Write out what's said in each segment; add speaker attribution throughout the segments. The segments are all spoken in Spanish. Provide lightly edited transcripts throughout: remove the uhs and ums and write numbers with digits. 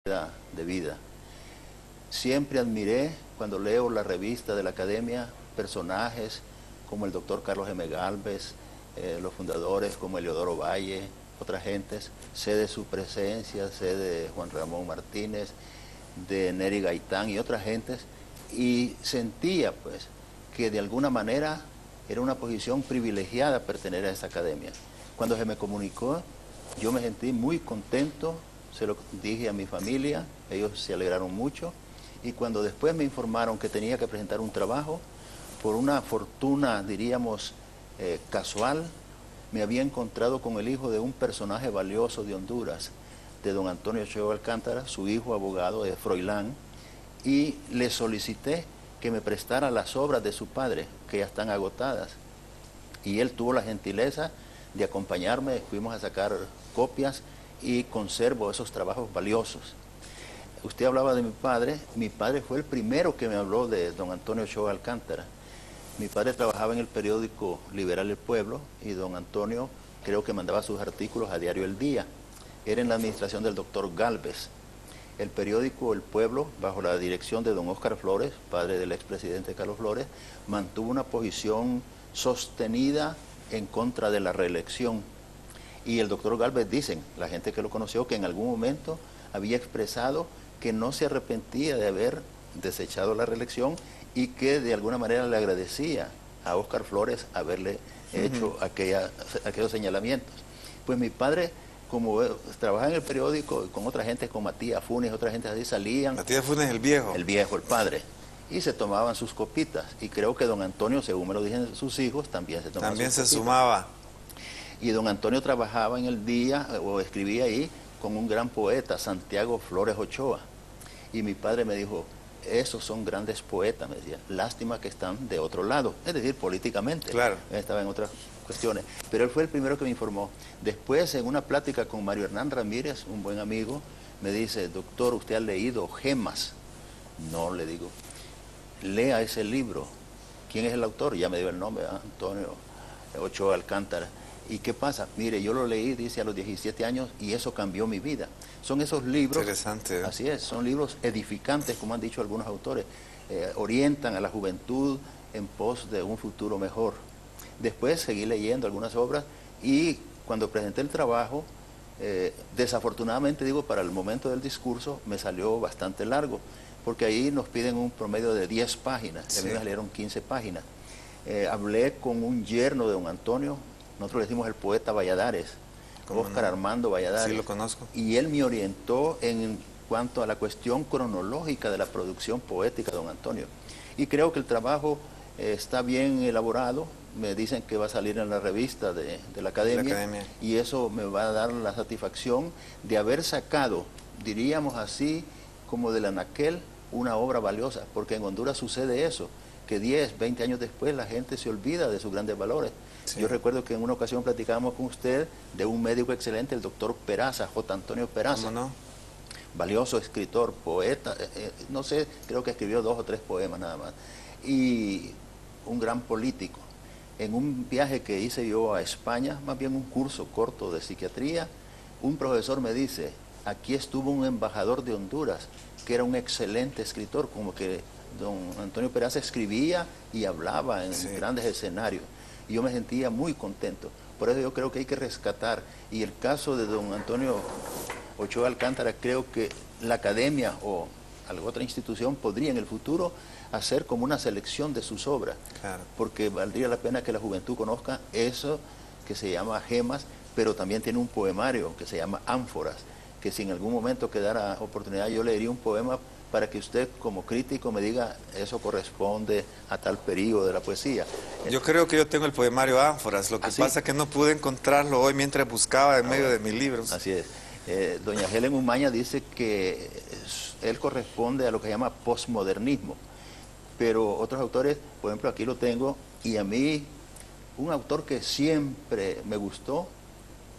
Speaker 1: de vida. Siempre admiré, cuando leo la revista de la Academia, personajes como el doctor Carlos M. Gálvez, los fundadores como Eliodoro Valle, otras gentes. Sé de su presencia, sé de Juan Ramón Martínez, de Neri Gaitán y otras gentes, y sentía pues que de alguna manera era una posición privilegiada pertenecer a esa academia. Cuando se me comunicó, yo me sentí muy contento, se lo dije a mi familia, ellos se alegraron mucho, y cuando después me informaron que tenía que presentar un trabajo, por una fortuna, diríamos, casual, me había encontrado con el hijo de un personaje valioso de Honduras, de don Antonio Ochoa Alcántara, su hijo abogado de Froilán, y le solicité que me prestara las obras de su padre, que ya están agotadas. Y él tuvo la gentileza de acompañarme, fuimos a sacar copias y conservo esos trabajos valiosos. Usted hablaba de mi padre fue el primero que me habló de don Antonio Ochoa Alcántara. Mi padre trabajaba en el periódico Liberal El Pueblo y don Antonio creo que mandaba sus artículos a Diario El Día. Era en la administración del doctor Gálvez. El periódico El Pueblo, bajo la dirección de don Óscar Flores, padre del expresidente Carlos Flores, mantuvo una posición sostenida en contra de la reelección. Y el doctor Gálvez, dicen, la gente que lo conoció, que en algún momento había expresado que no se arrepentía de haber desechado la reelección y que de alguna manera le agradecía a Óscar Flores haberle hecho aquellos señalamientos. Pues mi padre, como trabajaba en el periódico con otra gente, con Matías Funes, otra gente así, salían.
Speaker 2: Matías Funes, el viejo.
Speaker 1: El viejo, el padre. Y se tomaban sus copitas. Y creo que don Antonio, según me lo dicen sus hijos, también se tomaba
Speaker 2: También
Speaker 1: sus
Speaker 2: se
Speaker 1: copitas.
Speaker 2: Sumaba.
Speaker 1: Y don Antonio trabajaba en El Día, o escribía ahí, con un gran poeta, Santiago Flores Ochoa. Y mi padre me dijo, esos son grandes poetas, me decía, lástima que están de otro lado, es decir, políticamente.
Speaker 2: Claro.
Speaker 1: Estaba en otras cuestiones. Pero él fue el primero que me informó. Después, en una plática con Mario Hernán Ramírez, un buen amigo, me dice, doctor, ¿usted ha leído Gemas? No, le digo, lea ese libro. ¿Quién es el autor? Ya me dio el nombre, Antonio Ochoa Alcántara. ¿Y qué pasa? Mire, yo lo leí, dice, a los 17 años y eso cambió mi vida. Son esos libros...
Speaker 2: Interesante, ¿eh?
Speaker 1: Así es, son libros edificantes, como han dicho algunos autores. Orientan a la juventud en pos de un futuro mejor. Después seguí leyendo algunas obras y cuando presenté el trabajo, desafortunadamente, digo, para el momento del discurso, me salió bastante largo, porque ahí nos piden un promedio de 10 páginas, sí. A mí me salieron 15 páginas. Hablé con un yerno de don Antonio, nosotros le decimos el poeta Valladares, Óscar Armando Valladares.
Speaker 2: Sí, lo conozco.
Speaker 1: Y él me orientó en cuanto a la cuestión cronológica de la producción poética de don Antonio. Y creo que el trabajo está bien elaborado, me dicen que va a salir en la revista de la academia, y eso me va a dar la satisfacción de haber sacado, diríamos así, como del anaquel, una obra valiosa, porque en Honduras sucede eso, que 10, 20 años después la gente se olvida de sus grandes valores. Sí. Yo recuerdo que en una ocasión platicábamos con usted de un médico excelente, el doctor Peraza, J. Antonio Peraza.
Speaker 2: ¿Cómo no?
Speaker 1: Valioso escritor, poeta, no sé, creo que escribió 2 o 3 poemas nada más. Y un gran político. En un viaje que hice yo a España, más bien un curso corto de psiquiatría, un profesor me dice, aquí estuvo un embajador de Honduras, que era un excelente escritor, como que don Antonio Peraza escribía y hablaba en grandes escenarios. Y yo me sentía muy contento. Por eso yo creo que hay que rescatar. Y el caso de don Antonio Ochoa Alcántara, creo que la academia o alguna otra institución podría en el futuro hacer como una selección de sus obras. Claro. Porque valdría la pena que la juventud conozca eso que se llama Gemas, pero también tiene un poemario que se llama Ánforas, que si en algún momento quedara oportunidad yo leería un poema para que usted como crítico me diga eso corresponde a tal periodo de la poesía.
Speaker 2: Yo creo que yo tengo el poemario Ánforas, lo que pasa es que no pude encontrarlo hoy mientras buscaba en medio de mis libros.
Speaker 1: Así es. Doña Helen Umaña dice que él corresponde a lo que se llama posmodernismo, pero otros autores, por ejemplo aquí lo tengo, y a mí un autor que siempre me gustó,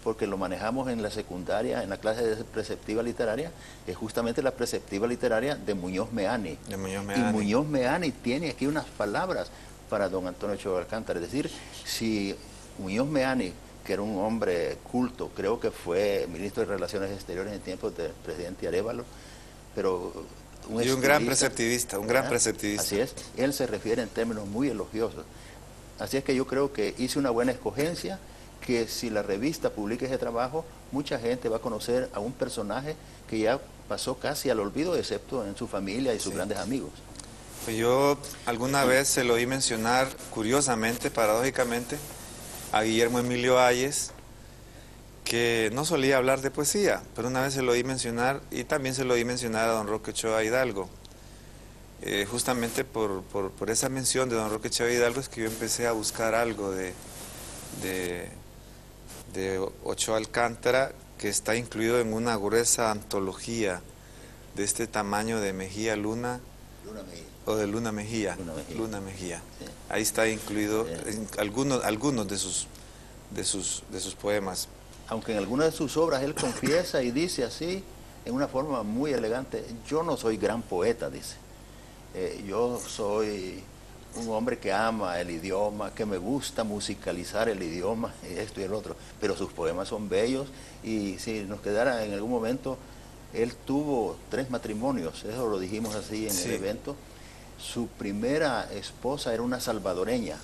Speaker 1: porque lo manejamos en la secundaria, en la clase de preceptiva literaria, es justamente la preceptiva literaria de Muñoz Meani.
Speaker 2: De Muñoz Meani.
Speaker 1: Y Muñoz Meani tiene aquí unas palabras para don Antonio Ochoa Alcántara. Es decir, si Muñoz Meani, que era un hombre culto, creo que fue ministro de Relaciones Exteriores en tiempos del presidente Arévalo, pero
Speaker 2: y un gran preceptivista, un gran preceptivista.
Speaker 1: Así es, él se refiere en términos muy elogiosos. Así es que yo creo que hice una buena escogencia, que si la revista publica ese trabajo, mucha gente va a conocer a un personaje que ya pasó casi al olvido, excepto en su familia y sus grandes amigos.
Speaker 2: Pues yo alguna vez se lo oí mencionar, curiosamente, paradójicamente, a Guillermo Emilio Ayes, que no solía hablar de poesía, pero una vez se lo oí mencionar, y también se lo oí mencionar a don Roque Ochoa Hidalgo. Justamente por esa mención de don Roque Ochoa Hidalgo es que yo empecé a buscar algo de Ochoa Alcántara, que está incluido en una gruesa antología de este tamaño de Mejía Luna, o de Luna Mejía. Luna Mejía. Sí. Ahí está incluido en algunos de sus poemas.
Speaker 1: Aunque en algunas de sus obras él confiesa y dice así, en una forma muy elegante, yo no soy gran poeta, dice. Yo soy un hombre que ama el idioma, que me gusta musicalizar el idioma, esto y el otro, pero sus poemas son bellos, y si nos quedara en algún momento, él tuvo 3 matrimonios, eso lo dijimos así en el evento. Su primera esposa era una salvadoreña,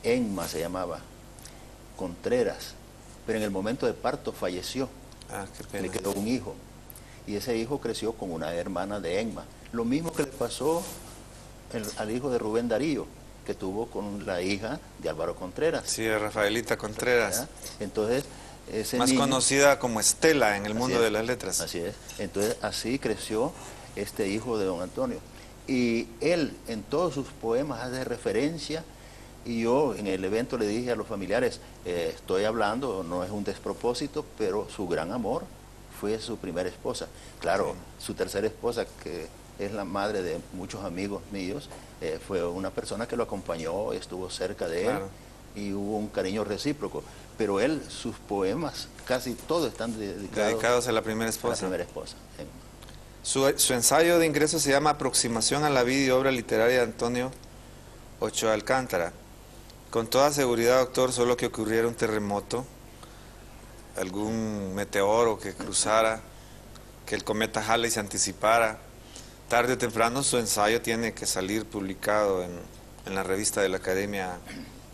Speaker 1: Enma se llamaba, Contreras, pero en el momento de parto falleció.
Speaker 2: Qué pena.
Speaker 1: Le quedó un hijo, y ese hijo creció con una hermana de Enma. Lo mismo que le pasó al hijo de Rubén Darío, que tuvo con la hija de Álvaro Contreras.
Speaker 2: Sí, Rafaelita Contreras.
Speaker 1: ¿Ya? Entonces, ese
Speaker 2: más
Speaker 1: niño,
Speaker 2: conocida como Estela en el mundo de las letras.
Speaker 1: Así es. Entonces, así creció este hijo de don Antonio. Y él, en todos sus poemas, hace referencia, y yo en el evento le dije a los familiares, estoy hablando, no es un despropósito, pero su gran amor fue su primera esposa. Claro, su tercera esposa, que es la madre de muchos amigos míos, fue una persona que lo acompañó, estuvo cerca de él, y hubo un cariño recíproco. Pero él, sus poemas, casi todos están dedicados
Speaker 2: a la primera esposa.
Speaker 1: A la primera esposa.
Speaker 2: Su ensayo de ingreso se llama Aproximación a la vida y obra literaria de Antonio Ochoa Alcántara. Con toda seguridad, doctor, solo que ocurriera un terremoto, algún meteoro que cruzara, que el cometa Halley se anticipara, tarde o temprano su ensayo tiene que salir publicado en la revista de la Academia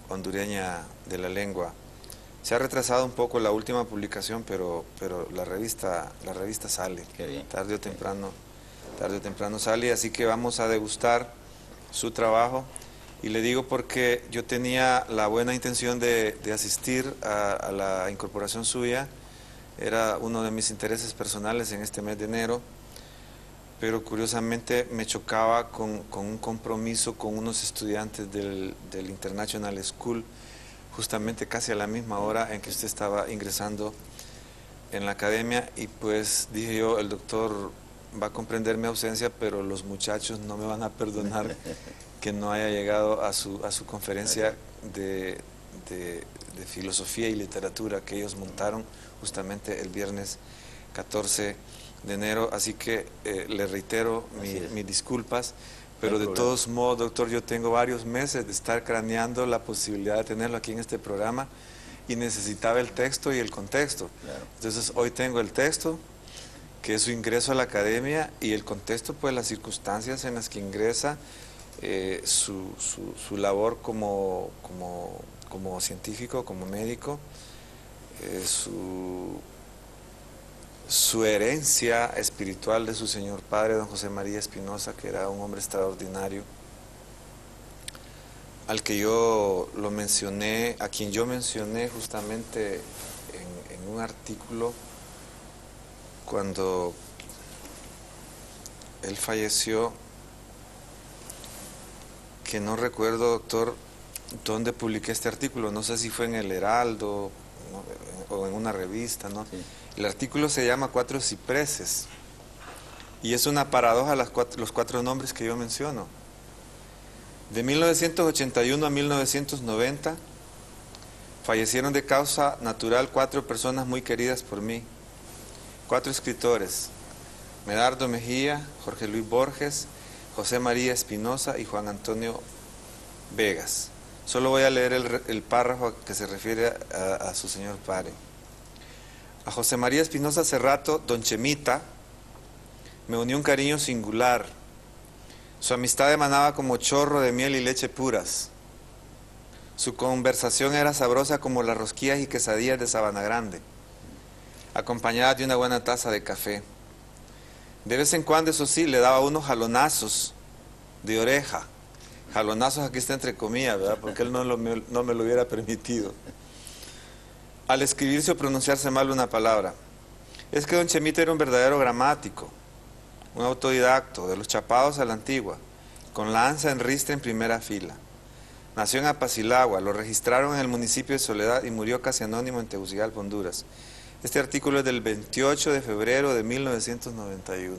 Speaker 2: Hondureña de la Lengua. Se ha retrasado un poco la última publicación, pero la revista sale.
Speaker 1: Qué bien.
Speaker 2: Tarde o temprano sale, así que vamos a degustar su trabajo. Y le digo porque yo tenía la buena intención de asistir a la incorporación suya, era uno de mis intereses personales en este mes de enero, pero curiosamente me chocaba con un compromiso con unos estudiantes del International School, justamente casi a la misma hora en que usted estaba ingresando en la academia, y pues dije yo, el doctor va a comprender mi ausencia, pero los muchachos no me van a perdonar que no haya llegado a su conferencia de filosofía y literatura que ellos montaron justamente el viernes 14 de enero, así que le reitero mis disculpas, pero de todos modos, doctor, yo tengo varios meses de estar craneando la posibilidad de tenerlo aquí en este programa y necesitaba el texto y el contexto.
Speaker 1: Claro.
Speaker 2: Entonces hoy tengo el texto, que es su ingreso a la academia, y el contexto, pues las circunstancias en las que ingresa, su labor como científico, como médico, su herencia espiritual de su señor padre, don José María Espinosa, que era un hombre extraordinario, al que yo lo mencioné, a quien yo mencioné justamente en un artículo cuando él falleció, que no recuerdo, doctor, dónde publiqué este artículo, no sé si fue en el Heraldo, ¿no?, o en una revista, ¿no?
Speaker 1: Sí.
Speaker 2: El artículo se llama Cuatro Cipreses, y es una paradoja los 4 nombres que yo menciono. De 1981 a 1990 fallecieron de causa natural 4 personas muy queridas por mí, 4 escritores: Medardo Mejía, Jorge Luis Borges, José María Espinosa y Juan Antonio Vegas. Solo voy a leer el párrafo que se refiere a su señor padre. A José María Espinosa Cerrato, don Chemita, me unió un cariño singular. Su amistad emanaba como chorro de miel y leche puras. Su conversación era sabrosa como las rosquillas y quesadillas de Sabana Grande, acompañadas de una buena taza de café. De vez en cuando, eso sí, le daba unos jalonazos de oreja. Jalonazos aquí está entre comillas, ¿verdad? Porque él no me lo hubiera permitido. Al escribirse o pronunciarse mal una palabra. Es que don Chemito era un verdadero gramático, un autodidacto, de los chapados a la antigua, con la ansa en ristre en primera fila. Nació en Apacilagua, lo registraron en el municipio de Soledad y murió casi anónimo en Tegucigalpa, Honduras. Este artículo es del 28 de febrero de 1991.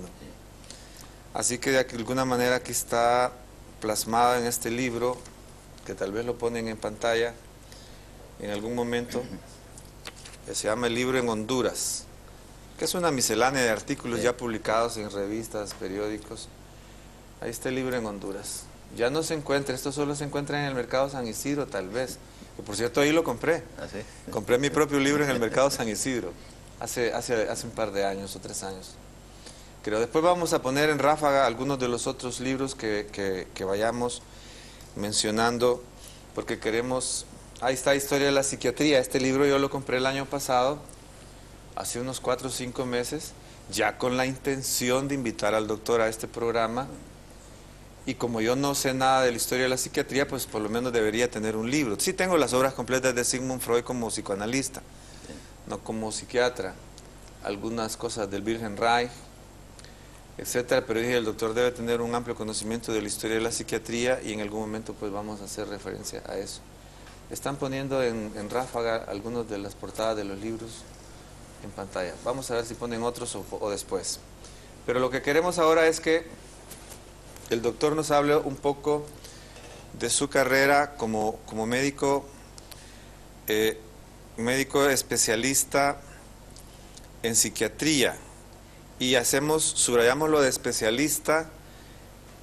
Speaker 2: Así que de alguna manera aquí está plasmada en este libro, que tal vez lo ponen en pantalla en algún momento, que se llama El libro en Honduras, que es una miscelánea de artículos ya publicados en revistas, periódicos. Ahí está el libro en Honduras. Ya no se encuentra, esto solo se encuentra en el Mercado San Isidro, tal vez. Que por cierto, ahí lo compré.
Speaker 1: ¿Ah, sí?
Speaker 2: Compré mi propio libro en el Mercado San Isidro, hace un par de años o 3 años. Creo. Después vamos a poner en ráfaga algunos de los otros libros que vayamos mencionando, porque queremos... Ahí está Historia de la Psiquiatría. Este libro yo lo compré el año pasado, hace unos 4 o 5 meses, ya con la intención de invitar al doctor a este programa. Y como yo no sé nada de la historia de la psiquiatría, pues por lo menos debería tener un libro. Sí tengo las obras completas de Sigmund Freud como psicoanalista, no como psiquiatra. Algunas cosas del Wilhelm Reich, etcétera, pero dije, el doctor debe tener un amplio conocimiento de la historia de la psiquiatría y en algún momento pues vamos a hacer referencia a eso. Están poniendo en ráfaga algunas de las portadas de los libros en pantalla. Vamos a ver si ponen otros o después. Pero lo que queremos ahora es que el doctor nos hable un poco de su carrera como médico, médico especialista en psiquiatría. Y subrayamos lo de especialista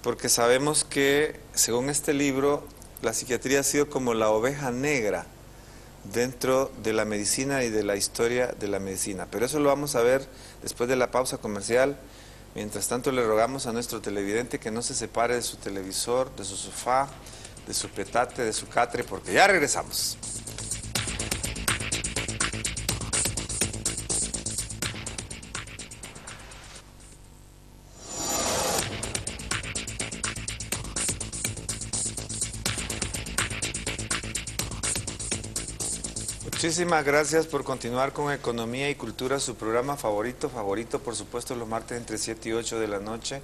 Speaker 2: porque sabemos que, según este libro, la psiquiatría ha sido como la oveja negra dentro de la medicina y de la historia de la medicina. Pero eso lo vamos a ver después de la pausa comercial. Mientras tanto, le rogamos a nuestro televidente que no se separe de su televisor, de su sofá, de su petate, de su catre, porque ya regresamos. Muchísimas gracias por continuar con Economía y Cultura, su programa favorito, por supuesto, los martes entre 7 y 8 de la noche,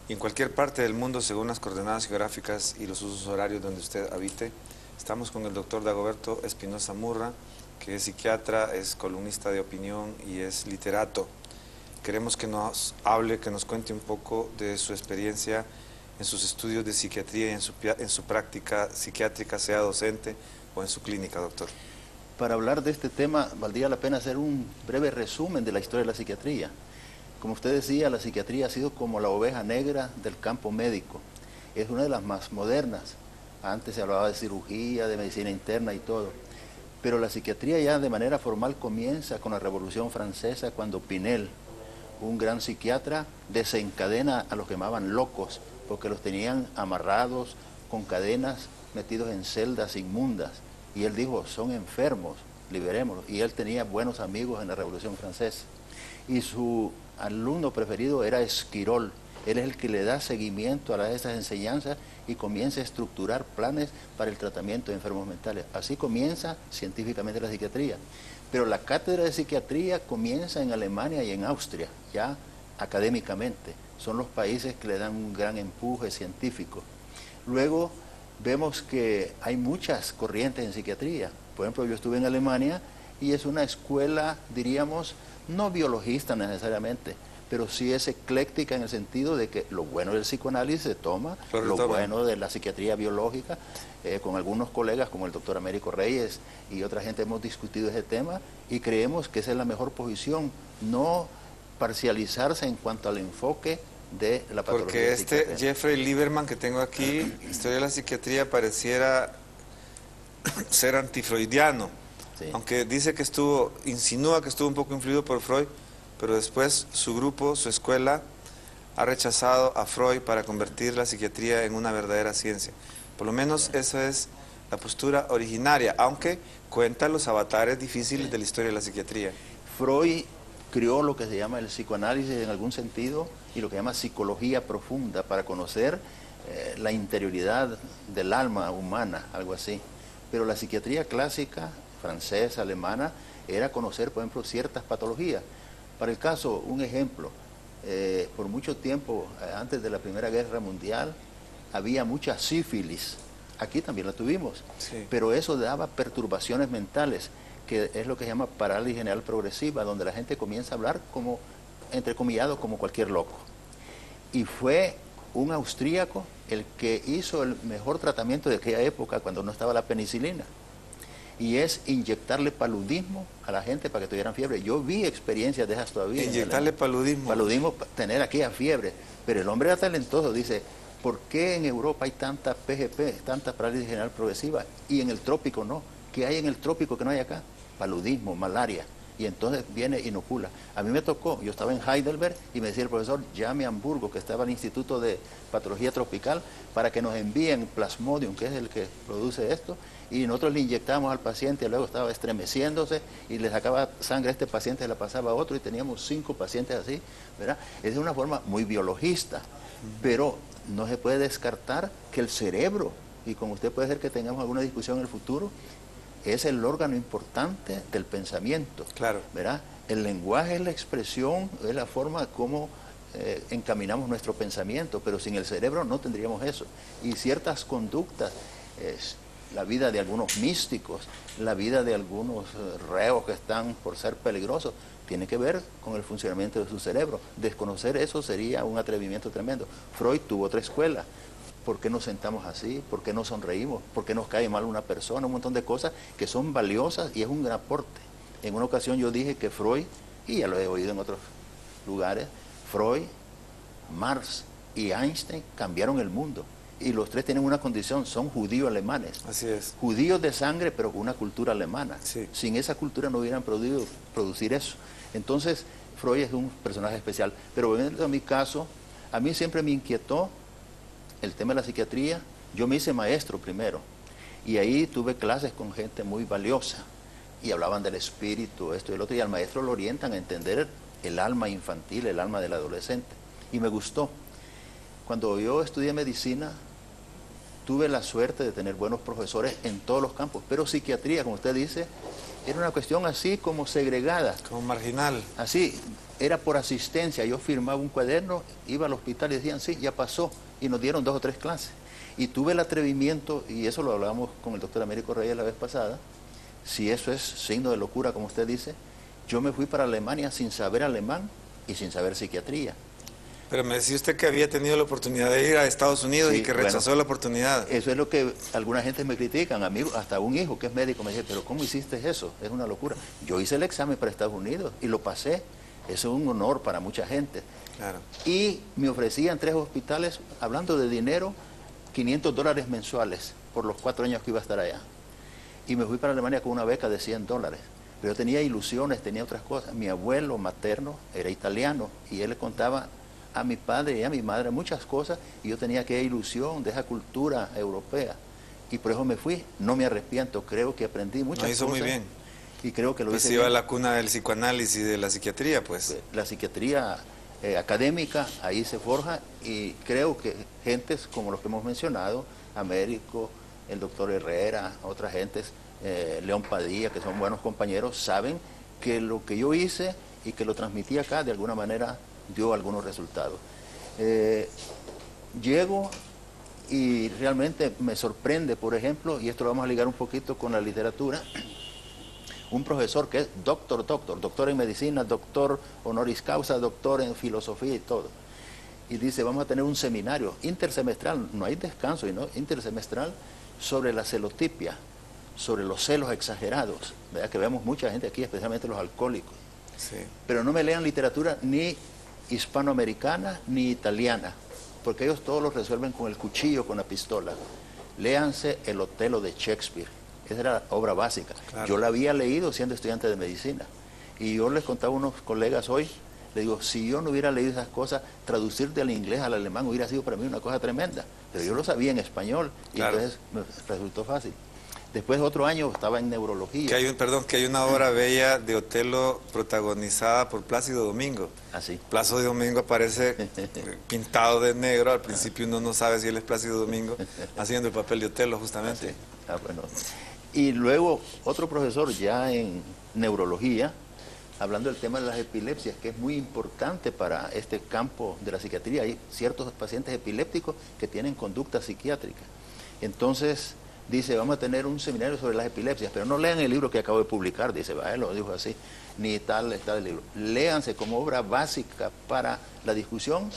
Speaker 2: y en cualquier parte del mundo según las coordenadas geográficas y los usos horarios donde usted habite. Estamos con el doctor Dagoberto Espinosa Murra, que es psiquiatra, es columnista de opinión y es literato. Queremos que nos hable, que nos cuente un poco de su experiencia en sus estudios de psiquiatría y en su práctica psiquiátrica, sea docente o en su clínica, doctor.
Speaker 1: Para hablar de este tema, valdría la pena hacer un breve resumen de la historia de la psiquiatría. Como usted decía, la psiquiatría ha sido como la oveja negra del campo médico. Es una de las más modernas. Antes se hablaba de cirugía, de medicina interna y todo. Pero la psiquiatría ya de manera formal comienza con la Revolución Francesa, cuando Pinel, un gran psiquiatra, desencadena a los que llamaban locos, porque los tenían amarrados con cadenas, metidos en celdas inmundas. Y él dijo, son enfermos, liberémoslos. Y él tenía buenos amigos en la Revolución Francesa. Y su alumno preferido era Esquirol. Él es el que le da seguimiento a esas enseñanzas y comienza a estructurar planes para el tratamiento de enfermos mentales. Así comienza científicamente la psiquiatría. Pero la cátedra de psiquiatría comienza en Alemania y en Austria, ya académicamente. Son los países que le dan un gran empuje científico. Luego vemos que hay muchas corrientes en psiquiatría. Por ejemplo, yo estuve en Alemania y es una escuela, diríamos, no biologista necesariamente, pero sí es ecléctica en el sentido de que lo bueno del psicoanálisis se toma, lo bueno de la psiquiatría biológica. Con algunos colegas como el doctor Américo Reyes y otra gente hemos discutido ese tema y creemos que esa es la mejor posición, no parcializarse en cuanto al enfoque de la patología.
Speaker 2: Porque este Jeffrey Lieberman que tengo aquí, Historia de la Psiquiatría, pareciera ser antifreudiano, sí. Aunque dice que insinúa que estuvo un poco influido por Freud, pero después su grupo, su escuela, ha rechazado a Freud para convertir la psiquiatría en una verdadera ciencia. Por lo menos esa es la postura originaria, aunque cuenta los avatares difíciles de la historia de la psiquiatría.
Speaker 1: Freud creó lo que se llama el psicoanálisis en algún sentido y lo que se llama psicología profunda para conocer la interioridad del alma humana, algo así. Pero la psiquiatría clásica, francesa, alemana, era conocer, por ejemplo, ciertas patologías. Para el caso, un ejemplo, por mucho tiempo, antes de la Primera Guerra Mundial, había mucha sífilis. Aquí también la tuvimos,
Speaker 2: Sí.
Speaker 1: pero eso daba perturbaciones mentales, que es lo que se llama parálisis general progresiva, donde la gente comienza a hablar como, entrecomillado, como cualquier loco. Y fue un austríaco el que hizo el mejor tratamiento de aquella época, cuando no estaba la penicilina, y es inyectarle paludismo a la gente para que tuvieran fiebre. Yo vi experiencias de esas todavía.
Speaker 2: Inyectarle paludismo.
Speaker 1: Paludismo, tener aquella fiebre. Pero el hombre era talentoso, dice, ¿por qué en Europa hay tanta PGP, tanta parálisis general progresiva, y en el trópico no? ¿Qué hay en el trópico que no hay acá? Paludismo, malaria. Y entonces viene inocula. A mí me tocó, yo estaba en Heidelberg y me decía el profesor, llame a Hamburgo, que estaba en el Instituto de Patología Tropical, para que nos envíen Plasmodium, que es el que produce esto, y nosotros le inyectamos al paciente, y luego estaba estremeciéndose y le sacaba sangre a este paciente, se la pasaba a otro, y teníamos 5 pacientes así, ¿verdad? Es de una forma muy biologista, pero no se puede descartar que el cerebro, y como usted puede ser que tengamos alguna discusión en el futuro, es el órgano importante del pensamiento.
Speaker 2: Claro.
Speaker 1: ¿Verdad? El lenguaje es la expresión, es la forma como encaminamos nuestro pensamiento, pero sin el cerebro no tendríamos eso. Y ciertas conductas, la vida de algunos místicos, la vida de algunos reos que están por ser peligrosos, tiene que ver con el funcionamiento de su cerebro. Desconocer eso sería un atrevimiento tremendo. Freud tuvo otra escuela. ¿Por qué nos sentamos así? ¿Por qué nos sonreímos? ¿Por qué nos cae mal una persona? Un montón de cosas que son valiosas y es un gran aporte. En una ocasión yo dije que Freud, y ya lo he oído en otros lugares, Freud, Marx y Einstein cambiaron el mundo. Y los tres tienen una condición, son judíos alemanes.
Speaker 2: Así es.
Speaker 1: Judíos de sangre, pero con una cultura alemana.
Speaker 2: Sí.
Speaker 1: Sin esa cultura no hubieran podido producir eso. Entonces, Freud es un personaje especial. Pero volviendo a mi caso, a mí siempre me inquietó el tema de la psiquiatría. Yo me hice maestro primero y ahí tuve clases con gente muy valiosa y hablaban del espíritu, esto y el otro, y al maestro lo orientan a entender el alma infantil, el alma del adolescente, y me gustó. Cuando yo estudié medicina tuve la suerte de tener buenos profesores en todos los campos, pero psiquiatría, como usted dice, era una cuestión así como segregada.
Speaker 2: Como marginal.
Speaker 1: Así, era por asistencia. Yo firmaba un cuaderno, iba al hospital y decían, sí, ya pasó. Y nos dieron 2 o 3 clases. Y tuve el atrevimiento, y eso lo hablábamos con el doctor Américo Reyes la vez pasada, si eso es signo de locura, como usted dice, yo me fui para Alemania sin saber alemán y sin saber psiquiatría.
Speaker 2: Pero me decía usted que había tenido la oportunidad de ir a Estados Unidos, sí, y que rechazó la oportunidad.
Speaker 1: Eso es lo que alguna gente me critican, amigos, hasta un hijo que es médico me dice, pero ¿cómo hiciste eso? Es una locura. Yo hice el examen para Estados Unidos y lo pasé. Eso es un honor para mucha gente.
Speaker 2: Claro.
Speaker 1: Y me ofrecían 3 hospitales, hablando de dinero, $500 mensuales por los 4 años que iba a estar allá. Y me fui para Alemania con una beca de $100. Pero yo tenía ilusiones, tenía otras cosas. Mi abuelo materno era italiano y él le contaba a mi padre y a mi madre muchas cosas y yo tenía aquella ilusión de esa cultura europea. Y por eso me fui. No me arrepiento, creo que aprendí muchas cosas.
Speaker 2: Lo hizo muy bien.
Speaker 1: Y creo que lo
Speaker 2: pues
Speaker 1: hice
Speaker 2: iba
Speaker 1: bien.
Speaker 2: a la cuna del psicoanálisis y de la psiquiatría, pues.
Speaker 1: La psiquiatría académica ahí se forja y creo que gentes como los que hemos mencionado, Américo, el doctor Herrera, otras gentes, León Padilla, que son buenos compañeros, saben que lo que yo hice y que lo transmití acá de alguna manera dio algunos resultados. Llego y realmente me sorprende, por ejemplo, y esto lo vamos a ligar un poquito con la literatura, un profesor que es doctor en medicina, doctor honoris causa, doctor en filosofía y todo. Y dice, vamos a tener un seminario intersemestral, no hay descanso, ¿no? Intersemestral, sobre la celotipia, sobre los celos exagerados, ¿verdad? Que vemos mucha gente aquí, especialmente los alcohólicos.
Speaker 2: Sí.
Speaker 1: Pero no me lean literatura ni hispanoamericana ni italiana, porque ellos todos lo resuelven con el cuchillo, con la pistola. Léanse El Otelo de Shakespeare. Esa era la obra básica. Claro. Yo la había leído siendo estudiante de medicina. Y yo les contaba a unos colegas hoy, Le digo, si yo no hubiera leído esas cosas, traducir del inglés al alemán hubiera sido para mí una cosa tremenda. Pero yo lo sabía en español y
Speaker 2: Claro.
Speaker 1: entonces me resultó fácil. Después otro año estaba en neurología.
Speaker 2: Que hay una obra bella de Otelo protagonizada por Plácido Domingo.
Speaker 1: Así.
Speaker 2: Plácido Domingo aparece pintado de negro. Al principio uno no sabe si él es Plácido Domingo, haciendo el papel de Otelo justamente.
Speaker 1: Así. Ah, bueno. Y luego otro profesor ya en neurología, hablando del tema de las epilepsias, que es muy importante para este campo de la psiquiatría. Hay ciertos pacientes epilépticos que tienen conducta psiquiátrica. Entonces dice, vamos a tener un seminario sobre las epilepsias, pero no lean el libro que acabo de publicar, dice, él lo dijo así, ni tal está el libro. Léanse como obra básica para la discusión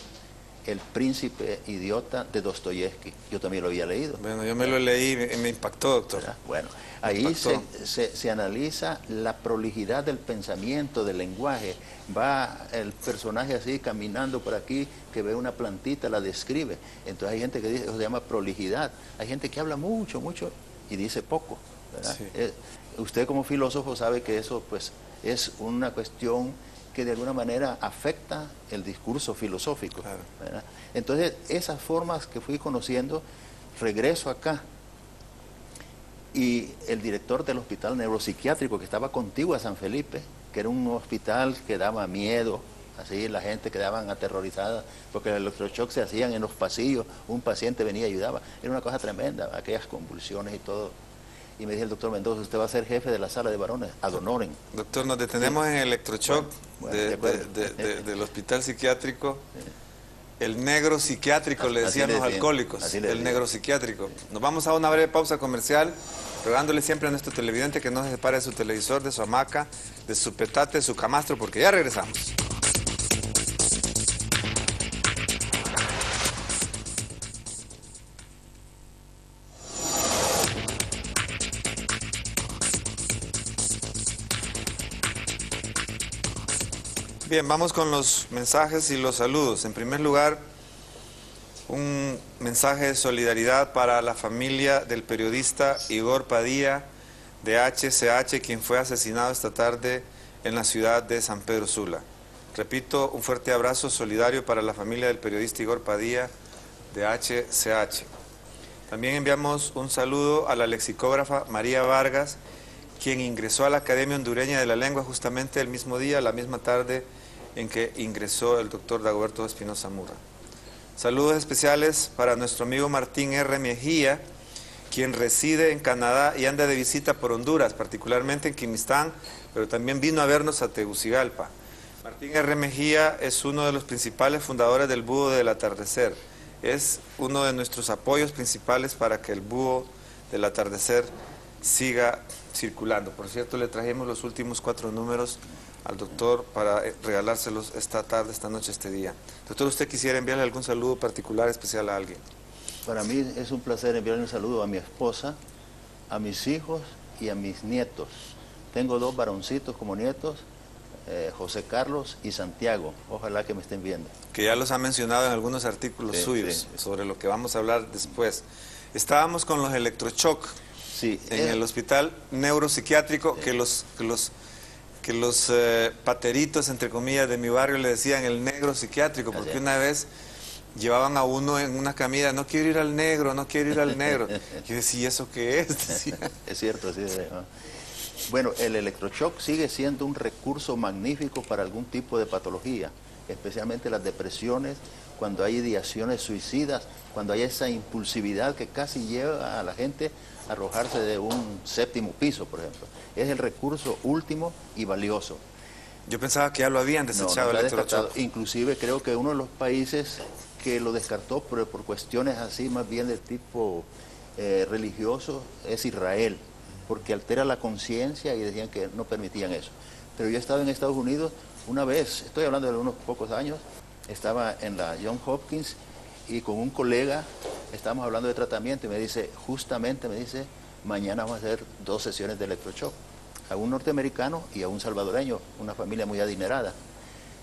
Speaker 1: El príncipe idiota de Dostoyevsky. Yo también lo había leído.
Speaker 2: Bueno, yo me lo leí y me impactó, doctor.
Speaker 1: ¿Verdad? Bueno, ahí se analiza la prolijidad del pensamiento, del lenguaje. Va el personaje así caminando por aquí, que ve una plantita, la describe. Entonces hay gente que dice, eso se llama prolijidad. Hay gente que habla mucho, mucho y dice poco, ¿verdad?
Speaker 2: Sí.
Speaker 1: Usted como filósofo sabe que eso pues es una cuestión que de alguna manera afecta el discurso filosófico.
Speaker 2: Claro.
Speaker 1: ¿Verdad? Entonces, esas formas que fui conociendo, regreso acá, y el director del hospital neuropsiquiátrico que estaba contigo a San Felipe, que era un hospital que daba miedo, así la gente quedaban aterrorizada, porque los electroshocks se hacían en los pasillos, un paciente venía y ayudaba, era una cosa tremenda, aquellas convulsiones y todo. Y me dice el doctor Mendoza, usted va a ser jefe de la sala de varones, ad honorem.
Speaker 2: Doctor, nos detenemos en el electroshock
Speaker 1: de
Speaker 2: del hospital psiquiátrico. El negro psiquiátrico, le decían los alcohólicos, el negro psiquiátrico. Nos vamos a una breve pausa comercial, rogándole siempre a nuestro televidente que no se separe de su televisor, de su hamaca, de su petate, de su camastro, porque ya regresamos. Bien, vamos con los mensajes y los saludos. En primer lugar, un mensaje de solidaridad para la familia del periodista Igor Padilla de HCH, quien fue asesinado esta tarde en la ciudad de San Pedro Sula. Repito, un fuerte abrazo solidario para la familia del periodista Igor Padilla de HCH. También enviamos un saludo a la lexicógrafa María Vargas, quien ingresó a la Academia Hondureña de la Lengua justamente el mismo día, la misma tarde en que ingresó el doctor Dagoberto Espinosa Murra. Saludos especiales para nuestro amigo Martín R. Mejía, quien reside en Canadá y anda de visita por Honduras, particularmente en Quimistán, pero también vino a vernos a Tegucigalpa. Martín R. Mejía es uno de los principales fundadores del Búho del Atardecer. Es uno de nuestros apoyos principales para que el Búho del Atardecer siga circulando. Por cierto, le trajimos los últimos 4 números al doctor para regalárselos esta tarde, esta noche, este día. Doctor, ¿usted quisiera enviarle algún saludo particular, especial a alguien?
Speaker 1: Para mí es un placer enviarle un saludo a mi esposa, a mis hijos y a mis nietos. Tengo 2 varoncitos como nietos, José Carlos y Santiago. Ojalá que me estén viendo.
Speaker 2: Que ya los ha mencionado en algunos artículos suyos, sobre lo que vamos a hablar después. Estábamos con los electroshock en el hospital neuropsiquiátrico, que los pateritos, entre comillas, de mi barrio le decían el negro psiquiátrico, porque una vez llevaban a uno en una camilla, no quiero ir al negro, no quiero ir al negro. Yo decía, ¿eso qué es? Decía.
Speaker 1: Es cierto, sí. Bueno, el electroshock sigue siendo un recurso magnífico para algún tipo de patología, especialmente las depresiones, cuando hay ideaciones suicidas, cuando hay esa impulsividad que casi lleva a la gente a arrojarse de un 7º piso, por ejemplo. Es el recurso último y valioso.
Speaker 2: Yo pensaba que ya lo habían desechado el electroshock.
Speaker 1: Inclusive creo que uno de los países que lo descartó por cuestiones así más bien de tipo religioso es Israel, porque altera la conciencia y decían que no permitían eso. Pero yo he estado en Estados Unidos una vez, estoy hablando de unos pocos años, estaba en la Johns Hopkins y con un colega estábamos hablando de tratamiento y me dice, justamente me dice, mañana vamos a hacer 2 sesiones de electroshock, a un norteamericano y a un salvadoreño, una familia muy adinerada.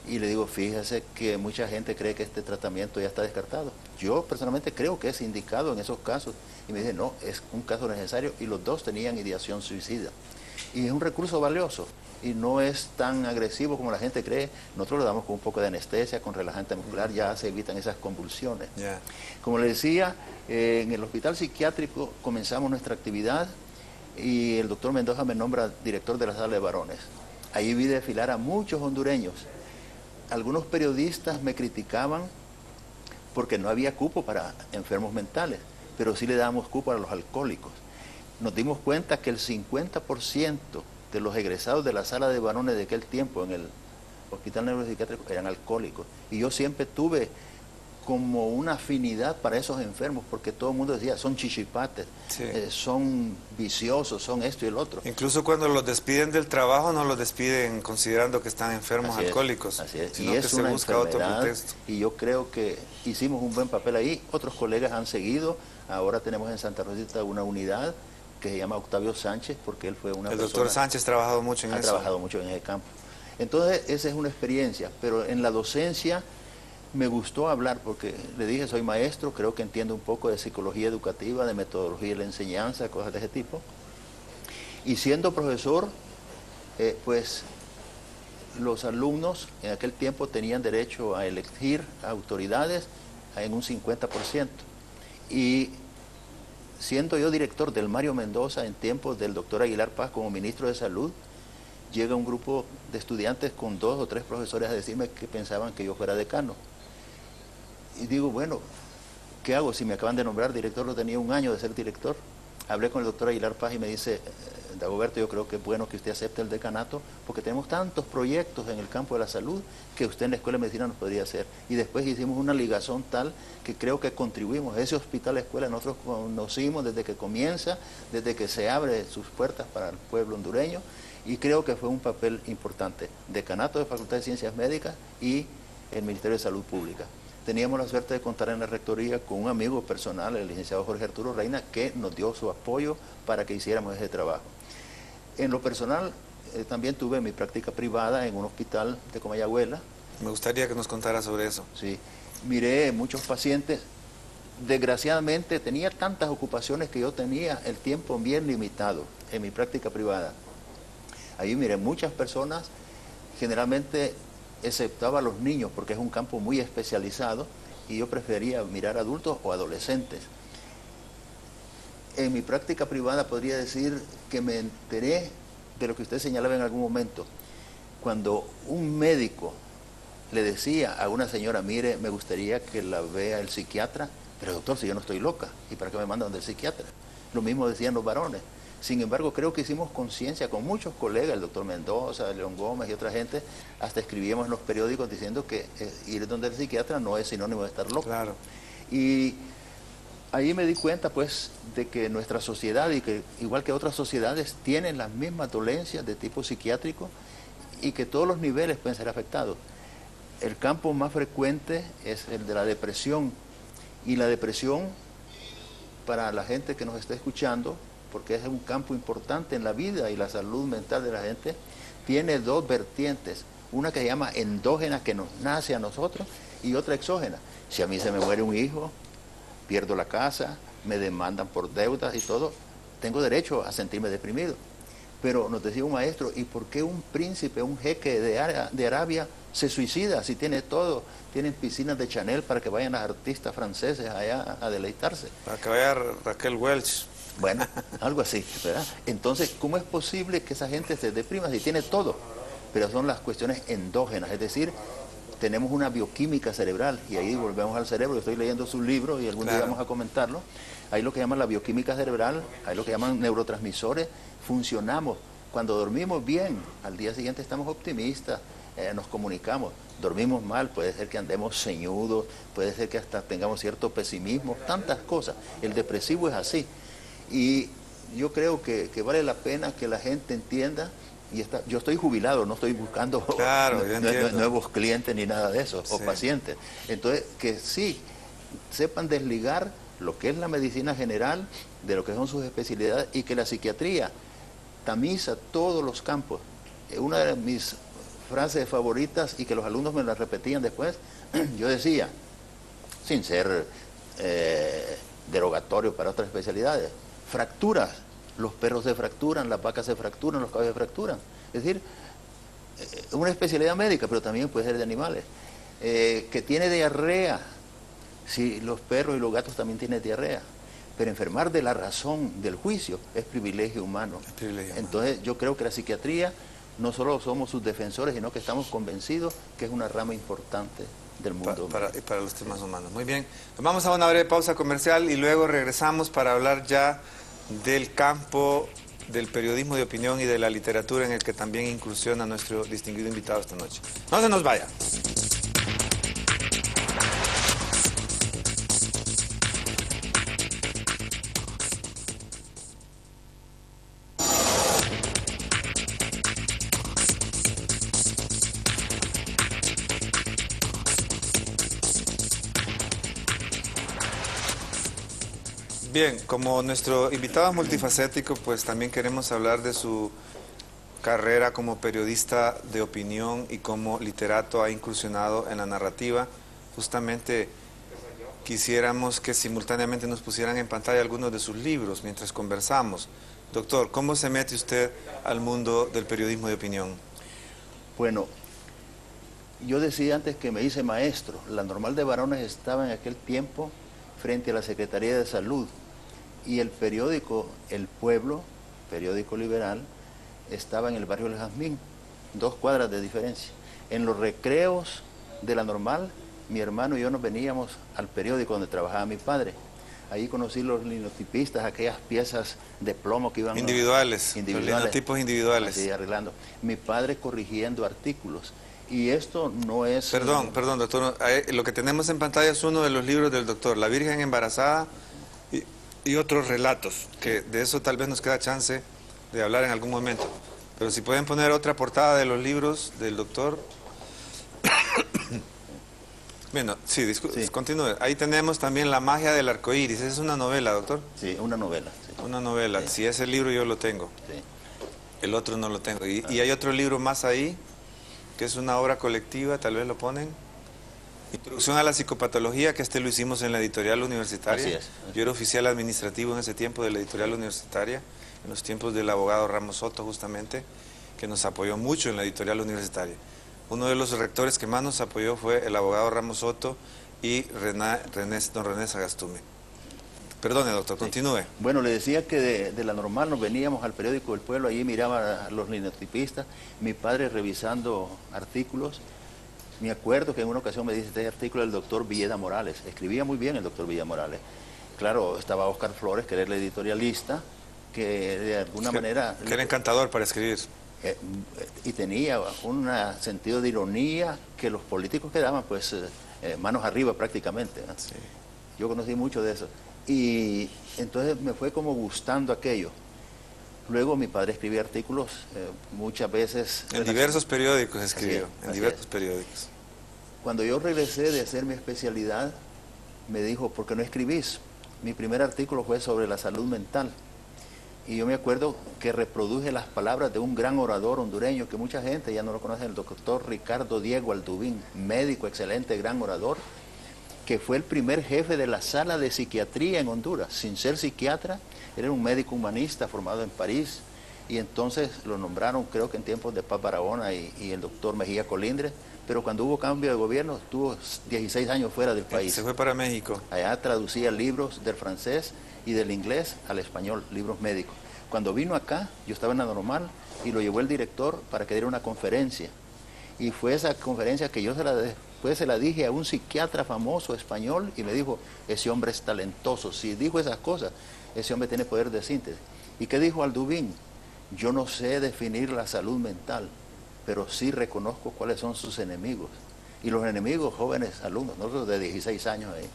Speaker 1: Y le digo, fíjese que mucha gente cree que este tratamiento ya está descartado. Yo personalmente creo que es indicado en esos casos. Y me dice, no, es un caso necesario y los 2 tenían ideación suicida. Y es un recurso valioso. y no es tan agresivo como la gente cree. Nosotros le damos con un poco de anestesia, con relajante muscular, ya se evitan esas convulsiones. Como le decía, en el hospital psiquiátrico comenzamos nuestra actividad y el doctor Mendoza me nombra director de la sala de varones. Ahí vi desfilar a muchos hondureños. Algunos periodistas me criticaban porque no había cupo para enfermos mentales, pero sí le dábamos cupo a los alcohólicos. Nos dimos cuenta que el 50% de los egresados de la sala de varones de aquel tiempo en el hospital neuropsiquiátrico eran alcohólicos. Y yo siempre tuve como una afinidad para esos enfermos, porque todo el mundo decía, son chichipates, son viciosos, son esto y el otro.
Speaker 2: Incluso cuando los despiden del trabajo, no los despiden considerando que están enfermos alcohólicos,
Speaker 1: así es.
Speaker 2: Sino
Speaker 1: y
Speaker 2: que
Speaker 1: es
Speaker 2: se
Speaker 1: una
Speaker 2: busca otro
Speaker 1: enfermedad,
Speaker 2: pretexto.
Speaker 1: y yo creo que hicimos un buen papel ahí, otros colegas han seguido, ahora tenemos en Santa Rosita una unidad que se llama Octavio Sánchez, porque él fue una persona...
Speaker 2: El doctor Sánchez ha trabajado mucho en eso.
Speaker 1: Ha trabajado mucho en ese campo. Entonces, esa es una experiencia, pero en la docencia me gustó hablar porque le dije, soy maestro, creo que entiendo un poco de psicología educativa, de metodología de la enseñanza, cosas de ese tipo. Y siendo profesor, pues los alumnos en aquel tiempo tenían derecho a elegir autoridades en un 50%. Y siendo yo director del Mario Mendoza en tiempos del doctor Aguilar Paz como ministro de Salud, llega un grupo de estudiantes con 2 o 3 profesores a decirme que pensaban que yo fuera decano. Y digo, bueno, ¿qué hago si me acaban de nombrar director? Lo tenía 1 año de ser director. Hablé con el doctor Aguilar Paz y me dice, Dagoberto, yo creo que es bueno que usted acepte el decanato porque tenemos tantos proyectos en el campo de la salud que usted en la Escuela de Medicina nos podría hacer. Y después hicimos una ligazón tal que creo que contribuimos. Ese hospital escuela nosotros conocimos desde que comienza, desde que se abre sus puertas para el pueblo hondureño, y creo que fue un papel importante. Decanato de Facultad de Ciencias Médicas y el Ministerio de Salud Pública. Teníamos la suerte de contar en la rectoría con un amigo personal, el licenciado Jorge Arturo Reina, que nos dio su apoyo para que hiciéramos ese trabajo. En lo personal, también tuve mi práctica privada en un hospital de Comayagüela.
Speaker 2: Me gustaría que nos contara sobre eso.
Speaker 1: Sí, miré muchos pacientes. Desgraciadamente tenía tantas ocupaciones que yo tenía el tiempo bien limitado en mi práctica privada. Ahí miré muchas personas, generalmente exceptaba a los niños porque es un campo muy especializado y yo prefería mirar adultos o adolescentes. En mi práctica privada podría decir que me enteré de lo que usted señalaba en algún momento. Cuando un médico le decía a una señora, mire, me gustaría que la vea el psiquiatra, pero doctor, si yo no estoy loca, ¿y para qué me mandan del psiquiatra? Lo mismo decían los varones. Sin embargo, creo que hicimos conciencia con muchos colegas, el doctor Mendoza, León Gómez y otra gente, hasta escribíamos en los periódicos diciendo que ir donde el psiquiatra no es sinónimo de estar loco.
Speaker 2: Claro.
Speaker 1: Y ahí me di cuenta, pues, de que nuestra sociedad, y que igual que otras sociedades, tienen las mismas dolencias de tipo psiquiátrico y que todos los niveles pueden ser afectados. El campo más frecuente es el de la depresión, y la depresión, para la gente que nos está escuchando, porque es un campo importante en la vida y la salud mental de la gente, tiene 2 vertientes. Una que se llama endógena, que nos nace a nosotros, y otra exógena. Si a mí se me muere un hijo, pierdo la casa, me demandan por deudas y todo, tengo derecho a sentirme deprimido. Pero nos decía un maestro, ¿y por qué un príncipe, un jeque de Arabia se suicida si tiene todo? Tienen piscinas de Chanel para que vayan los artistas franceses allá a deleitarse.
Speaker 2: Para que vaya Raquel Welch.
Speaker 1: Bueno, algo así, ¿verdad? Entonces, ¿cómo es posible que esa gente se deprima si tiene todo? Pero son las cuestiones endógenas, es decir, tenemos una bioquímica cerebral, y ahí volvemos al cerebro. Yo estoy leyendo su libro y algún día vamos a comentarlo. Hay lo que llaman la bioquímica cerebral, hay lo que llaman neurotransmisores. Funcionamos. Cuando dormimos bien, al día siguiente estamos optimistas, nos comunicamos. Dormimos mal, puede ser que andemos ceñudos, puede ser que hasta tengamos cierto pesimismo, tantas cosas. El depresivo es así. Y yo creo que vale la pena que la gente entienda. Yo estoy jubilado, no estoy buscando nuevos clientes ni nada de eso, o pacientes. Entonces, que sí sepan desligar lo que es la medicina general de lo que son sus especialidades, y que la psiquiatría tamiza todos los campos. Una de mis frases favoritas, y que los alumnos me la repetían después, yo decía, sin ser derogatorio para otras especialidades, fracturas. Los perros se fracturan, las vacas se fracturan, los caballos se fracturan. Es decir, una especialidad médica, pero también puede ser de animales. Que tiene diarrea, si los perros y los gatos también tienen diarrea. Pero enfermar de la razón, del juicio, es privilegio humano.
Speaker 2: Es privilegio humano.
Speaker 1: Entonces yo creo que la psiquiatría, no solo somos sus defensores, sino que estamos convencidos que es una rama importante del mundo.
Speaker 2: Para los temas humanos. Muy bien. Vamos a una breve pausa comercial y luego regresamos para hablar ya del campo del periodismo de opinión y de la literatura, en el que también incursiona nuestro distinguido invitado esta noche. No se nos vaya. Bien, como nuestro invitado es multifacético, pues también queremos hablar de su carrera como periodista de opinión y como literato. Ha incursionado en la narrativa. Justamente quisiéramos que simultáneamente nos pusieran en pantalla algunos de sus libros mientras conversamos. Doctor, ¿cómo se mete usted al mundo del periodismo de opinión?
Speaker 1: Bueno, yo decía antes que me hice maestro. La Normal de Varones estaba en aquel tiempo frente a la Secretaría de Salud, y el periódico El Pueblo, periódico liberal, estaba en el barrio El Jazmín, 2 cuadras de diferencia. En los recreos de la Normal, mi hermano y yo nos veníamos al periódico donde trabajaba mi padre. Ahí conocí los linotipistas, aquellas piezas de plomo que iban...
Speaker 2: Individuales, los linotipos individuales.
Speaker 1: Así, arreglando. Mi padre corrigiendo artículos. Y esto no es...
Speaker 2: Perdón, doctor. Lo que tenemos en pantalla es uno de los libros del doctor, La Virgen Embarazada y otros relatos, que de eso tal vez nos queda chance de hablar en algún momento. Pero si pueden poner otra portada de los libros del doctor. Bueno, sí, continúe. Ahí tenemos también La Magia del Arcoíris. ¿Esa es una novela, doctor?
Speaker 1: Sí, una novela. Sí.
Speaker 2: Una novela.
Speaker 1: Sí.
Speaker 2: Si ese libro yo lo tengo.
Speaker 1: Sí.
Speaker 2: El otro no lo tengo. Y hay otro libro más ahí, que es una obra colectiva, tal vez lo ponen. Introducción a la psicopatología, que lo hicimos en la editorial universitaria.
Speaker 1: Así es.
Speaker 2: Yo era oficial administrativo en ese tiempo de la editorial universitaria, en los tiempos del abogado Ramos Soto, justamente, que nos apoyó mucho en la editorial universitaria. Uno de los rectores que más nos apoyó fue el abogado Ramos Soto y don René Sagastume. Perdone, doctor, continúe.
Speaker 1: Bueno, le decía que de la Normal nos veníamos al periódico El Pueblo, allí miraba a los linotipistas, mi padre revisando artículos. Me acuerdo que en una ocasión me dice este artículo del doctor Villeda Morales. Escribía muy bien el doctor Villeda Morales. Claro, estaba Oscar Flores, que era el editorialista, que de alguna manera...
Speaker 2: Que era encantador para escribir.
Speaker 1: Y tenía un sentido de ironía que los políticos quedaban pues manos arriba prácticamente, ¿no?
Speaker 2: Sí.
Speaker 1: Yo conocí mucho de eso. Y entonces me fue como gustando aquello. Luego mi padre escribía artículos muchas veces...
Speaker 2: En diversos periódicos escribió, en diversos
Speaker 1: es.
Speaker 2: periódicos.
Speaker 1: Cuando yo regresé de hacer mi especialidad, me dijo, ¿por qué no escribís? Mi primer artículo fue sobre la salud mental. Y yo me acuerdo que reproduje las palabras de un gran orador hondureño que mucha gente ya no lo conoce, el doctor Ricardo Diego Aldubín, médico excelente, gran orador, que fue el primer jefe de la sala de psiquiatría en Honduras. Sin ser psiquiatra, era un médico humanista formado en París, y entonces lo nombraron, creo que en tiempos de Paz Barahona y el doctor Mejía Colindres, pero cuando hubo cambio de gobierno estuvo 16 años fuera del país.
Speaker 2: Se fue para México.
Speaker 1: Allá traducía libros del francés y del inglés al español, libros médicos. Cuando vino acá, yo estaba en la Normal y lo llevó el director para que diera una conferencia. Y fue esa conferencia que yo después se la dije a un psiquiatra famoso español y me dijo, ese hombre es talentoso. Si dijo esas cosas, ese hombre tiene poder de síntesis. ¿Y qué dijo Aldubín? Yo no sé definir la salud mental, pero sí reconozco cuáles son sus enemigos. Y los enemigos, jóvenes alumnos, nosotros de 16 años ahí,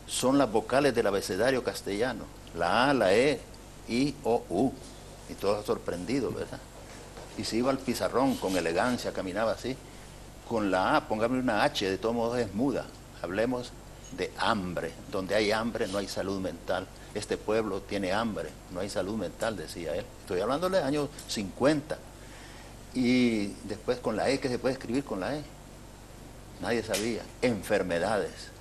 Speaker 1: son las vocales del abecedario castellano. La A, la E, I, O, U. Y todos sorprendidos, ¿verdad? Y se iba al pizarrón con elegancia, caminaba así. Con la A, póngame una H, de todos modos es muda. Hablemos de hambre. Donde hay hambre no hay salud mental. Este pueblo tiene hambre, no hay salud mental, decía él. Estoy hablando de los años 50. Y después con la E, ¿qué se puede escribir con la E? Nadie sabía. Enfermedades.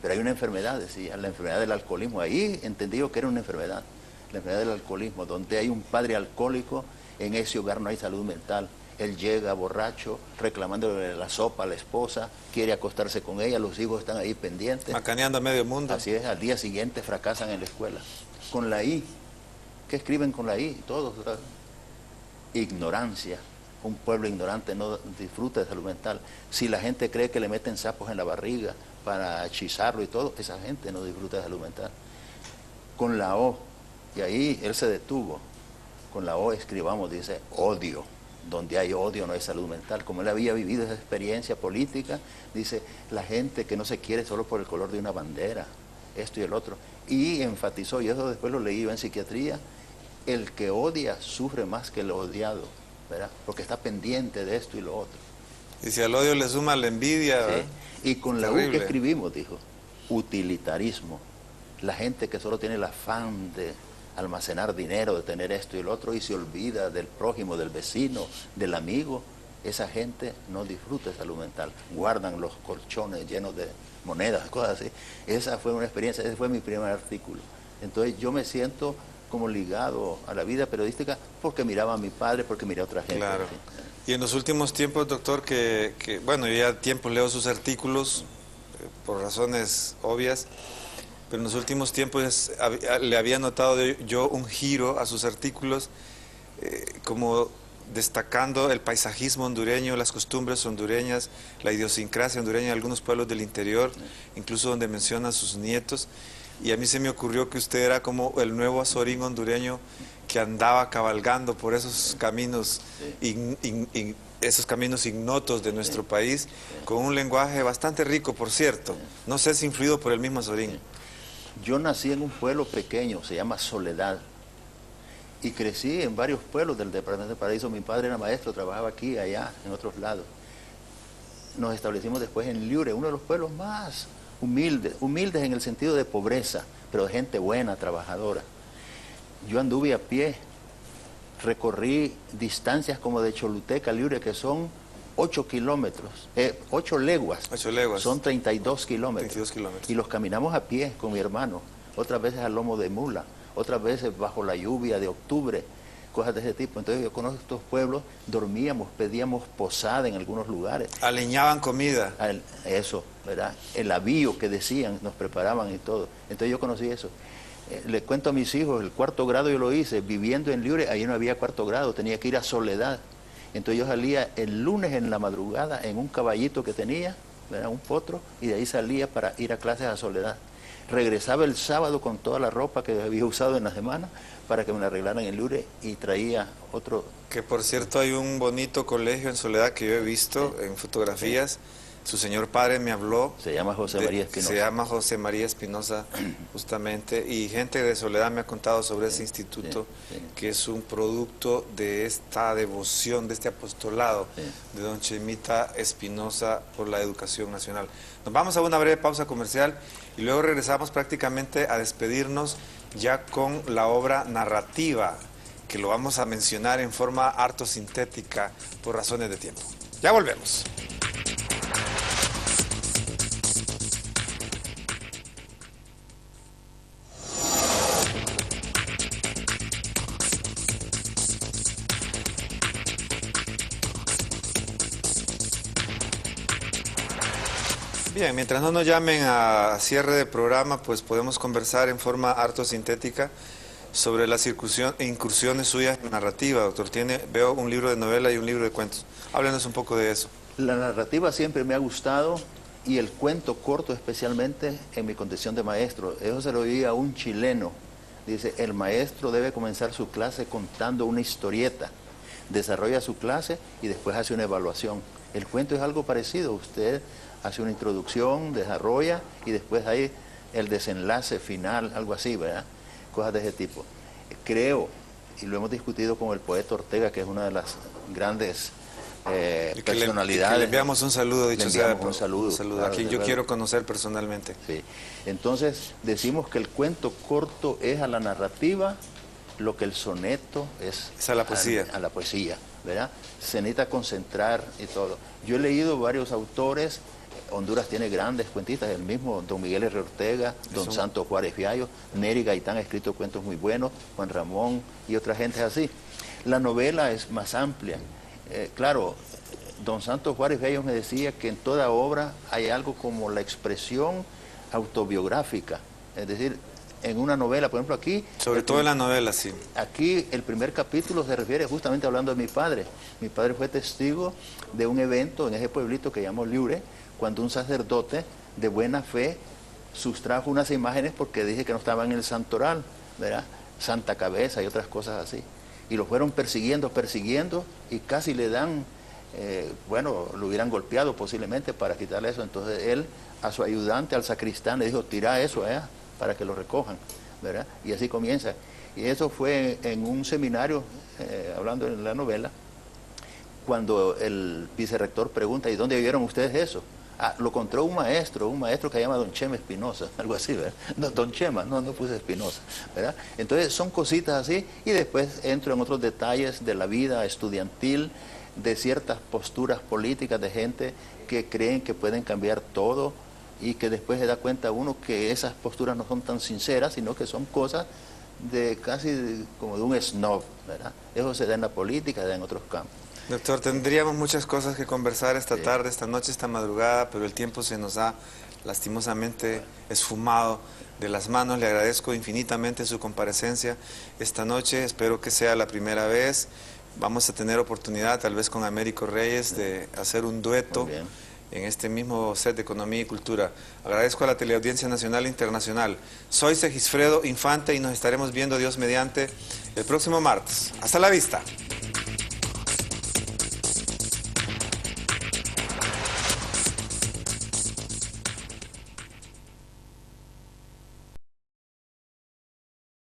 Speaker 1: Pero hay una enfermedad, decía, la enfermedad del alcoholismo. Ahí entendí yo que era una enfermedad. La enfermedad del alcoholismo. Donde hay un padre alcohólico, en ese hogar no hay salud mental. Él llega borracho, reclamándole la sopa a la esposa, quiere acostarse con ella, los hijos están ahí pendientes.
Speaker 2: Macaneando a medio mundo.
Speaker 1: Así es, al día siguiente fracasan en la escuela. Con la I, ¿qué escriben con la I? Todos, ¿verdad? Ignorancia. Un pueblo ignorante no disfruta de salud mental. Si la gente cree que le meten sapos en la barriga para hechizarlo y todo, esa gente no disfruta de salud mental. Con la O, y ahí él se detuvo. Con la O escribamos, dice, odio. Donde hay odio no hay salud mental. Como él había vivido esa experiencia política, dice, la gente que no se quiere solo por el color de una bandera, esto y el otro. Y enfatizó, y eso después lo leí yo en psiquiatría, el que odia sufre más que el odiado, ¿verdad? Porque está pendiente de esto y lo otro.
Speaker 2: Y si al odio le suma la envidia,
Speaker 1: sí. Y con la U que escribimos, dijo, utilitarismo. La gente que solo tiene el afán de almacenar dinero, de tener esto y lo otro, y se olvida del prójimo, del vecino, del amigo, esa gente no disfruta de salud mental. Guardan los colchones llenos de monedas, cosas así. Esa fue una experiencia, ese fue mi primer artículo. Entonces yo me siento como ligado a la vida periodística porque miraba a mi padre, porque miré a otra gente.
Speaker 2: Claro. Y en los últimos tiempos, doctor, bueno, yo ya tiempo leo sus artículos por razones obvias, pero en los últimos tiempos le había notado yo un giro a sus artículos, como destacando el paisajismo hondureño, las costumbres hondureñas, la idiosincrasia hondureña de algunos pueblos del interior, incluso donde menciona a sus nietos. Y a mí se me ocurrió que usted era como el nuevo Azorín hondureño que andaba cabalgando por esos caminos, esos caminos ignotos de nuestro país, con un lenguaje bastante rico, por cierto. No sé si influido por el mismo Azorín.
Speaker 1: Yo nací en un pueblo pequeño, se llama Soledad, y crecí en varios pueblos del departamento de Paraíso. Mi padre era maestro, trabajaba aquí, allá, en otros lados. Nos establecimos después en Liure, uno de los pueblos más humildes en el sentido de pobreza, pero de gente buena, trabajadora. Yo anduve a pie, recorrí distancias como de Choluteca a Liure, que son 8 kilómetros, 8 leguas.
Speaker 2: 8 leguas.
Speaker 1: Son 32 kilómetros.
Speaker 2: 32 kilómetros.
Speaker 1: Y los caminamos a pie con mi hermano, otras veces al lomo de mula, otras veces bajo la lluvia de octubre, cosas de ese tipo. Entonces yo conozco estos pueblos, dormíamos, pedíamos posada en algunos lugares.
Speaker 2: Aleñaban comida.
Speaker 1: Eso, ¿verdad? El avío que decían, nos preparaban y todo. Entonces yo conocí eso. Le cuento a mis hijos, el 4º grado yo lo hice, viviendo en Liure, ahí no había 4º grado, tenía que ir a Soledad. Entonces yo salía el lunes en la madrugada en un caballito que tenía, ¿verdad? Un potro, y de ahí salía para ir a clases a Soledad. Regresaba el sábado con toda la ropa que había usado en la semana para que me la arreglaran en Liure y traía otro.
Speaker 2: Que por cierto hay un bonito colegio en Soledad que yo he visto en fotografías. Sí. Su señor padre me habló.
Speaker 1: Se llama José María Espinosa.
Speaker 2: Se llama José María Espinosa, justamente. Y gente de Soledad me ha contado sobre ese instituto, que es un producto de esta devoción, de este apostolado de don Chemita Espinosa por la educación nacional. Nos vamos a una breve pausa comercial y luego regresamos prácticamente a despedirnos ya con la obra narrativa, que lo vamos a mencionar en forma harto sintética por razones de tiempo. Ya volvemos. Bien, mientras no nos llamen a cierre de programa, pues podemos conversar en forma harto sintética sobre las incursiones suyas en narrativa, doctor. Veo un libro de novela y un libro de cuentos. Háblenos un poco de eso.
Speaker 1: La narrativa siempre me ha gustado y el cuento corto especialmente en mi condición de maestro. Eso se lo oí a un chileno. Dice, el maestro debe comenzar su clase contando una historieta. Desarrolla su clase y después hace una evaluación. El cuento es algo parecido. Usted hace una introducción, desarrolla y después hay el desenlace final, algo así, ¿verdad? Cosas de ese tipo. Creo, y lo hemos discutido con el poeta Ortega, que es una de las grandes personalidades.
Speaker 2: Le enviamos un saludo, dicho sea.
Speaker 1: Un saludo.
Speaker 2: Claro, a quien yo quiero conocer personalmente.
Speaker 1: Sí. Entonces, decimos que el cuento corto es a la narrativa lo que el soneto es
Speaker 2: a la poesía.
Speaker 1: A la poesía, ¿verdad? Se necesita concentrar y todo. Yo he leído varios autores. Honduras tiene grandes cuentistas, el mismo don Miguel R. Ortega, don Santo Juárez Fiallo, Neri Gaitán ha escrito cuentos muy buenos, Juan Ramón y otra gente así. La novela es más amplia Claro, don Santos Juárez Bello me decía que en toda obra hay algo como la expresión autobiográfica, es decir, en una novela, por ejemplo aquí...
Speaker 2: Sobre todo en la novela, sí.
Speaker 1: Aquí el primer capítulo se refiere justamente hablando de mi padre. Mi padre fue testigo de un evento en ese pueblito que llamó Liure, cuando un sacerdote de buena fe sustrajo unas imágenes porque dije que no estaban en el santoral, ¿verdad? Santa Cabeza y otras cosas así. Y lo fueron persiguiendo y casi le dan, bueno, lo hubieran golpeado posiblemente para quitarle eso. Entonces él a su ayudante, al sacristán, le dijo, tira eso allá para que lo recojan, ¿verdad? Y así comienza. Y eso fue en un seminario, hablando en la novela, cuando el vicerrector pregunta, ¿y dónde vieron ustedes eso? Ah, lo contó un maestro que se llama don Chema Espinosa, algo así, ¿verdad? No, don Chema, no puse Espinosa, ¿verdad? Entonces son cositas así, y después entro en otros detalles de la vida estudiantil, de ciertas posturas políticas de gente que creen que pueden cambiar todo, y que después se da cuenta uno que esas posturas no son tan sinceras, sino que son cosas de casi como de un snob, ¿verdad? Eso se da en la política, se da en otros campos.
Speaker 2: Doctor, tendríamos muchas cosas que conversar esta tarde, esta noche, esta madrugada, pero el tiempo se nos ha lastimosamente esfumado de las manos. Le agradezco infinitamente su comparecencia esta noche, espero que sea la primera vez. Vamos a tener oportunidad, tal vez con Américo Reyes, de hacer un dueto en este mismo set de Economía y Cultura. Agradezco a la Teleaudiencia Nacional e Internacional. Soy Segisfredo Infante y nos estaremos viendo, Dios mediante, el próximo martes. Hasta la vista.